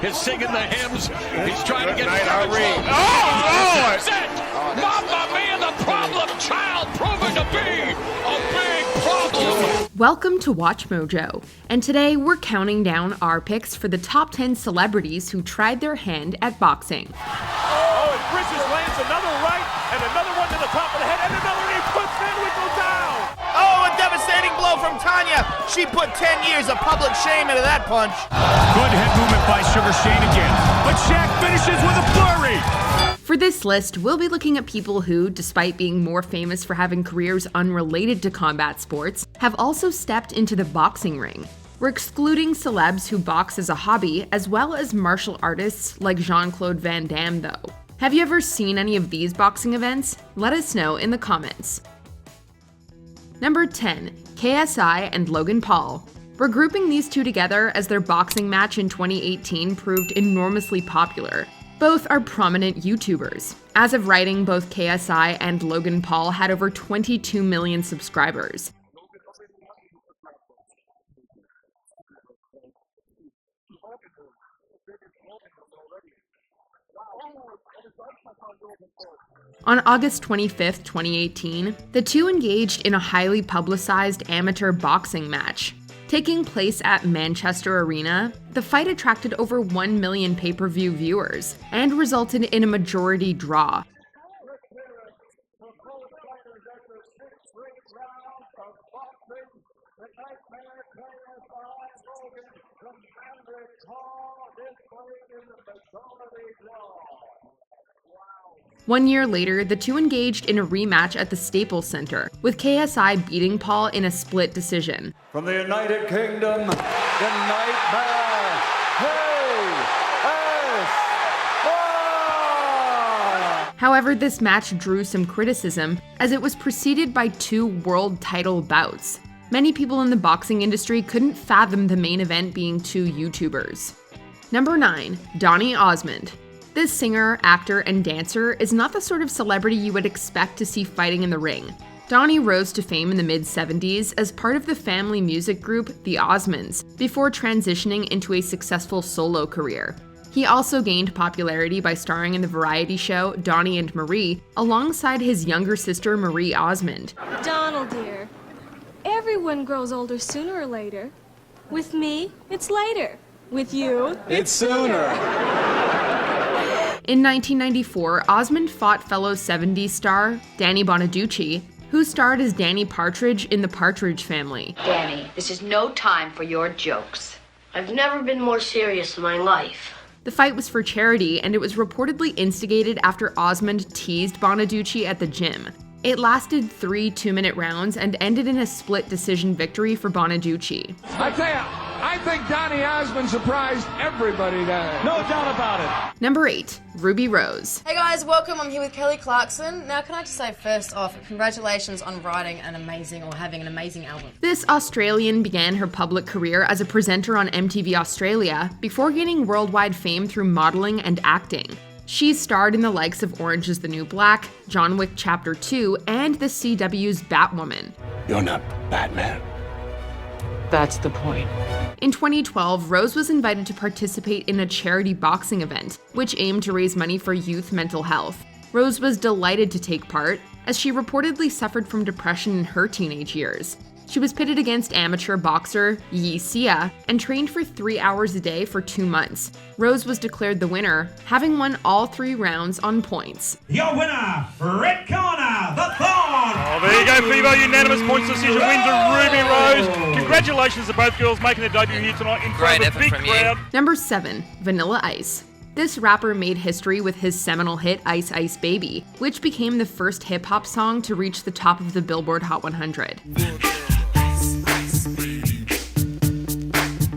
is singing the hymns. He's trying to get That's it. Mamma mia, the problem child proving to be a big problem. Welcome to Watch Mojo, and today we're counting down our picks for the top 10 celebrities who tried their hand at boxing. Oh, and Bridges lands another right, and another one to the top of the head, and another knee puts Van Wickle down. Oh, a devastating blow from Tanya. She put 10 years of public shame into that punch. Good head movement by Sugar Shane again, but Shaq finishes with a flurry. For this list, we'll be looking at people who, despite being more famous for having careers unrelated to combat sports, have also stepped into the boxing ring. We're excluding celebs who box as a hobby, as well as martial artists like Jean-Claude Van Damme, though. Have you ever seen any of these boxing events? Let us know in the comments. Number 10. KSI and Logan Paul. We're grouping these two together as their boxing match in 2018 proved enormously popular. Both are prominent YouTubers. As of writing, both KSI and Logan Paul had over 22 million subscribers. On August 25, 2018, the two engaged in a highly publicized amateur boxing match. Taking place at Manchester Arena, the fight attracted over 1 million pay-per-view viewers and resulted in a majority draw. One year later, the two engaged in a rematch at the Staples Center, with KSI beating Paul in a split decision. From the United Kingdom, the Nightmare, KSI! However, this match drew some criticism, as it was preceded by two world title bouts. Many people in the boxing industry couldn't fathom the main event being two YouTubers. Number 9. Donny Osmond. This singer, actor, and dancer is not the sort of celebrity you would expect to see fighting in the ring. Donny rose to fame in the mid-70s as part of the family music group The Osmonds, before transitioning into a successful solo career. He also gained popularity by starring in the variety show Donny and Marie, alongside his younger sister Marie Osmond. Donald, dear, everyone grows older sooner or later. With me, it's later. With you, It's sooner. In 1994, Osmond fought fellow 70s star Danny Bonaducci, who starred as Danny Partridge in The Partridge Family. Danny, this is no time for your jokes. I've never been more serious in my life. The fight was for charity, and it was reportedly instigated after Osmond teased Bonaducci at the gym. It lasted 3 2-minute rounds and ended in a split decision victory for Bonaducci. I tell you, I think Donny Osmond surprised everybody there. No doubt about it. Number 8. Ruby Rose. Hey guys, welcome. I'm here with Kelly Clarkson. Now, can I just say first off, congratulations on having an amazing album. This Australian began her public career as a presenter on MTV Australia before gaining worldwide fame through modeling and acting. She's starred in the likes of Orange is the New Black, John Wick Chapter 2, and the CW's Batwoman. You're not Batman. That's the point. In 2012, Rose was invited to participate in a charity boxing event, which aimed to raise money for youth mental health. Rose was delighted to take part, as she reportedly suffered from depression in her teenage years. She was pitted against amateur boxer Yi Xia and trained for 3 hours a day for 2 months. Rose was declared the winner, having won all 3 rounds on points. Your winner, red corner, the Thorn! Oh, there you go, Fevo. Unanimous points decision wins to Ruby Rose. Congratulations to both girls making their debut here tonight in front of a big crowd. Number 7. Vanilla Ice. This rapper made history with his seminal hit Ice Ice Baby, which became the first hip-hop song to reach the top of the Billboard Hot 100.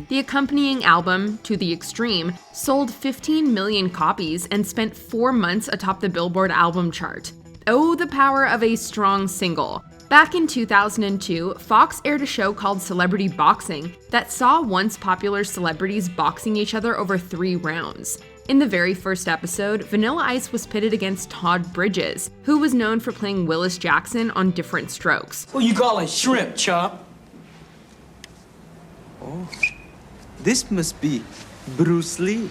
The accompanying album, To the Extreme, sold 15 million copies and spent 4 months atop the Billboard album chart. Oh, the power of a strong single. Back in 2002, Fox aired a show called Celebrity Boxing that saw once popular celebrities boxing each other over 3 rounds. In the very first episode, Vanilla Ice was pitted against Todd Bridges, who was known for playing Willis Jackson on Different Strokes. What you call a shrimp, chop? Oh, this must be Bruce Lee.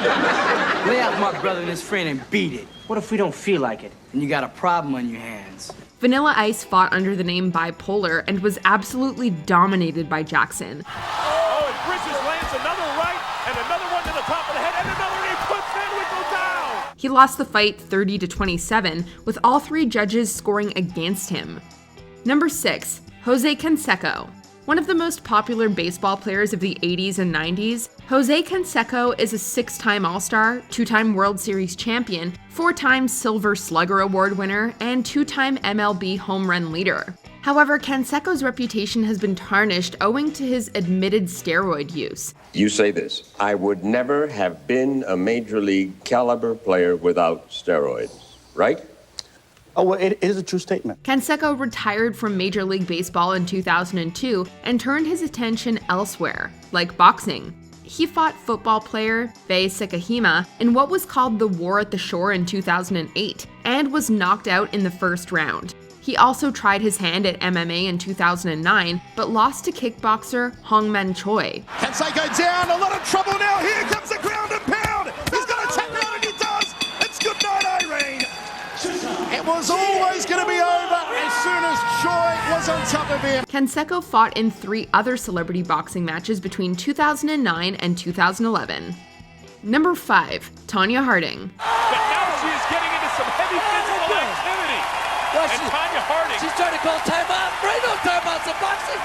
Lay out my brother and his friend and beat it. What if we don't feel like it and you got a problem on your hands? Vanilla Ice fought under the name Bipolar and was absolutely dominated by Jackson. Oh, and Bridges lands another right and another one to the top of the head and another, and he puts Van Wickle down. He lost the fight 30-27, with all three judges scoring against him. Number 6, Jose Canseco. One of the most popular baseball players of the 80s and 90s, Jose Canseco is a 6-time All-Star, 2-time World Series champion, 4-time Silver Slugger Award winner, and 2-time MLB home run leader. However, Canseco's reputation has been tarnished owing to his admitted steroid use. You say this: I would never have been a major league caliber player without steroids, right? Oh, well, it is a true statement. Canseco retired from Major League Baseball in 2002 and turned his attention elsewhere, like boxing. He fought football player Bei Sekahima in what was called the War at the Shore in 2008 and was knocked out in the first round. He also tried his hand at MMA in 2009, but lost to kickboxer Hongman Choi. Canseco down, a lot of trouble now. Here comes the ground and pound. He's going to tap out, and he does. It's good night, Irene. It was always going to be over as soon as Choi was on top of him. Canseco fought in 3 other celebrity boxing matches between 2009 and 2011. Number 5, Tonya Harding. But now she is getting into some heavy physical activity. And Tonya Harding. She's trying to call timeout. Right on timeouts in boxing.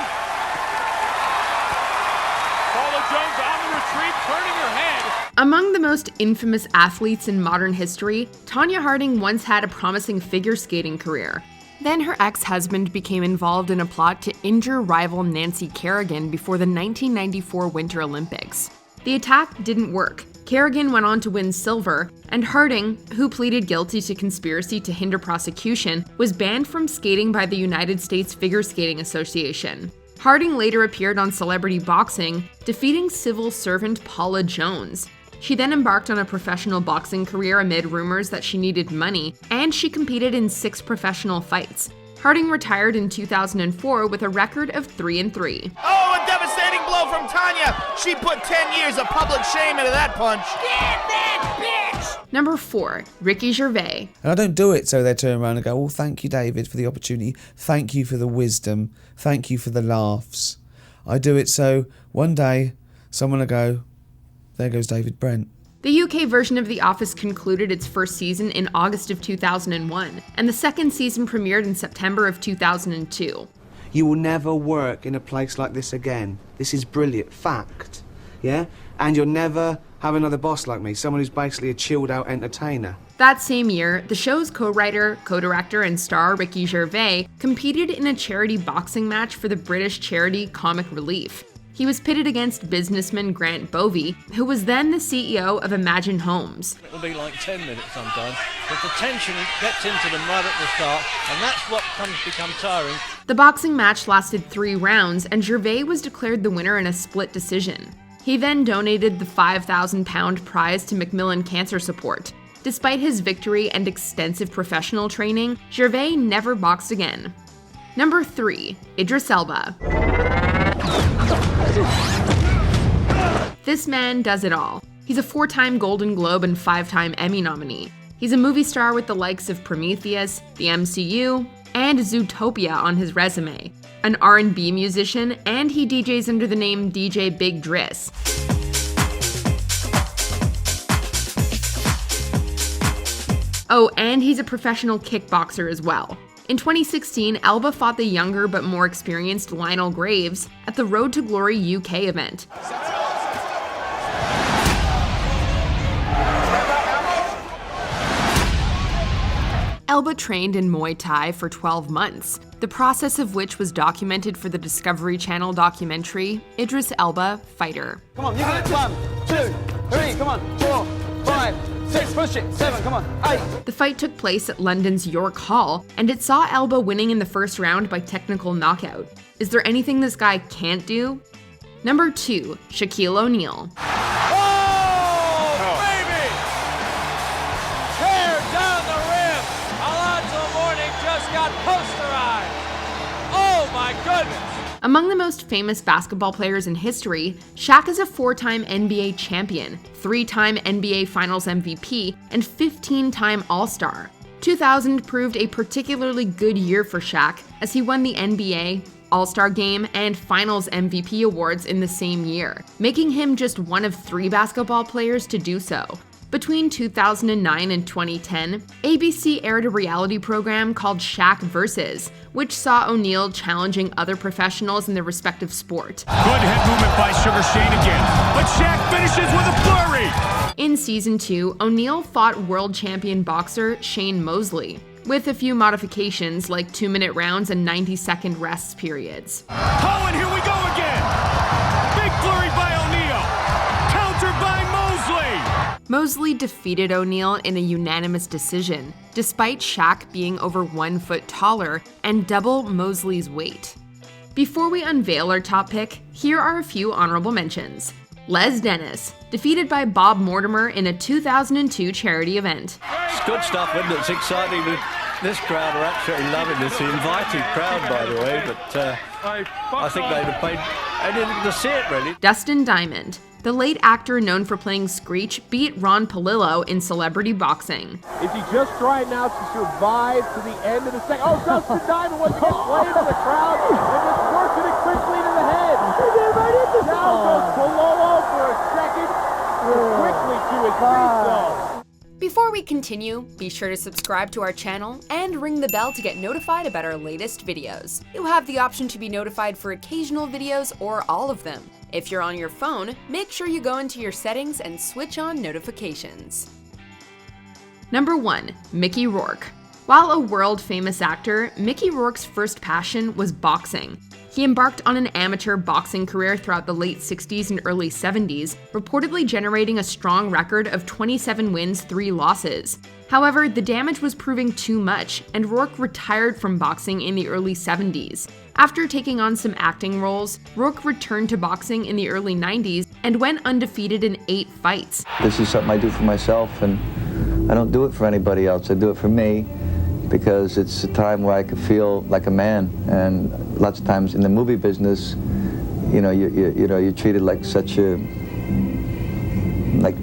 Paula Jones on the retreat, turning her head. Among the most infamous athletes in modern history, Tonya Harding once had a promising figure skating career. Then her ex-husband became involved in a plot to injure rival Nancy Kerrigan before the 1994 Winter Olympics. The attack didn't work. Kerrigan went on to win silver, and Harding, who pleaded guilty to conspiracy to hinder prosecution, was banned from skating by the United States Figure Skating Association. Harding later appeared on Celebrity Boxing, defeating civil servant Paula Jones. She then embarked on a professional boxing career amid rumors that she needed money, and she competed in 6 professional fights. Harding retired in 2004 with a record of 3-3. Oh, a devastating blow from Tonya. She put 10 years of public shame into that punch. Get that bitch! Number 4, Ricky Gervais. And I don't do it so they turn around and go, well, thank you, David, for the opportunity. Thank you for the wisdom. Thank you for the laughs. I do it so one day someone will go, there goes David Brent. The UK version of The Office concluded its first season in August of 2001, and the second season premiered in September of 2002. You will never work in a place like this again. This is brilliant. Fact. Yeah? And you'll never have another boss like me, someone who's basically a chilled-out entertainer. That same year, the show's co-writer, co-director, and star Ricky Gervais competed in a charity boxing match for the British charity Comic Relief. He was pitted against businessman Grant Bovey, who was then the CEO of Imagine Homes. It'll be like 10 minutes sometimes, but the tension gets into them right at the start, and that's what becomes tiring. The boxing match lasted 3 rounds, and Gervais was declared the winner in a split decision. He then donated the £5,000 prize to Macmillan Cancer Support. Despite his victory and extensive professional training, Gervais never boxed again. Number 3, Idris Elba. This man does it all. He's a 4-time Golden Globe and 5-time Emmy nominee. He's a movie star with the likes of Prometheus, the MCU, and Zootopia on his resume, an R&B musician, and he DJs under the name DJ Big Driss. Oh, and he's a professional kickboxer as well. In 2016, Elba fought the younger but more experienced Lionel Graves at the Road to Glory UK event. Elba trained in Muay Thai for 12 months, the process of which was documented for the Discovery Channel documentary, Idris Elba, Fighter. Come on, you can do it. 1, 2, 3, come on, 4, 5, 6, push it, 7, come on, 8. The fight took place at London's York Hall, and it saw Elba winning in the first round by technical knockout. Is there anything this guy can't do? Number 2, Shaquille O'Neal. Among the most famous basketball players in history, Shaq is a 4-time NBA champion, 3-time NBA Finals MVP, and 15-time All-Star. 2000 proved a particularly good year for Shaq as he won the NBA, All-Star Game, and Finals MVP awards in the same year, making him just one of 3 basketball players to do so. Between 2009 and 2010, ABC aired a reality program called Shaq Versus, which saw O'Neal challenging other professionals in their respective sport. Good head movement by Sugar Shane again, but Shaq finishes with a flurry. In Season 2, O'Neal fought world champion boxer Shane Mosley, with a few modifications like 2-minute rounds and 90-second rest periods. Oh, and here we go again! Big flurry by O'Neal, countered by Mosley! Mosley defeated O'Neal in a unanimous decision, despite Shaq being over 1 foot taller and double Mosley's weight. Before we unveil our top pick, here are a few honorable mentions. Les Dennis, defeated by Bob Mortimer in a 2002 charity event. It's good stuff, isn't it? It's exciting. This crowd are absolutely loving this. The inviting crowd, by the way, but I think they'd have paid anything to see it, really. Dustin Diamond, the late actor known for playing Screech, beat Ron Palillo in celebrity boxing. Is he just trying now to survive to the end of the second? Oh, Dustin Diamond wants to get played in the crowd and just working it quickly to the head. He did right into the now goes Palillo for a second, quickly to his free throw. Before we continue, be sure to subscribe to our channel and ring the bell to get notified about our latest videos. You'll have the option to be notified for occasional videos or all of them. If you're on your phone, make sure you go into your settings and switch on notifications. Number 1. Mickey Rourke. While a world-famous actor, Mickey Rourke's first passion was boxing. He embarked on an amateur boxing career throughout the late 60s and early 70s, reportedly generating a strong record of 27 wins, 3 losses. However, the damage was proving too much, and Rourke retired from boxing in the early 70s. After taking on some acting roles, Rourke returned to boxing in the early 90s and went undefeated in 8 fights. This is something I do for myself, and I don't do it for anybody else. I do it for me, because it's a time where I could feel like a man. And lots of times in the movie business, you're treated like like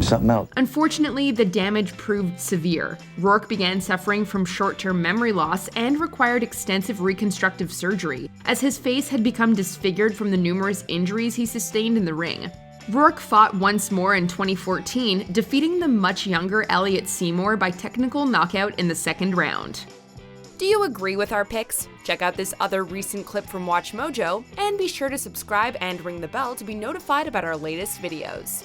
something else. Unfortunately, the damage proved severe. Rourke began suffering from short-term memory loss and required extensive reconstructive surgery, as his face had become disfigured from the numerous injuries he sustained in the ring. Rourke fought once more in 2014, defeating the much younger Elliot Seymour by technical knockout in the 2nd round. Do you agree with our picks? Check out this other recent clip from WatchMojo, and be sure to subscribe and ring the bell to be notified about our latest videos.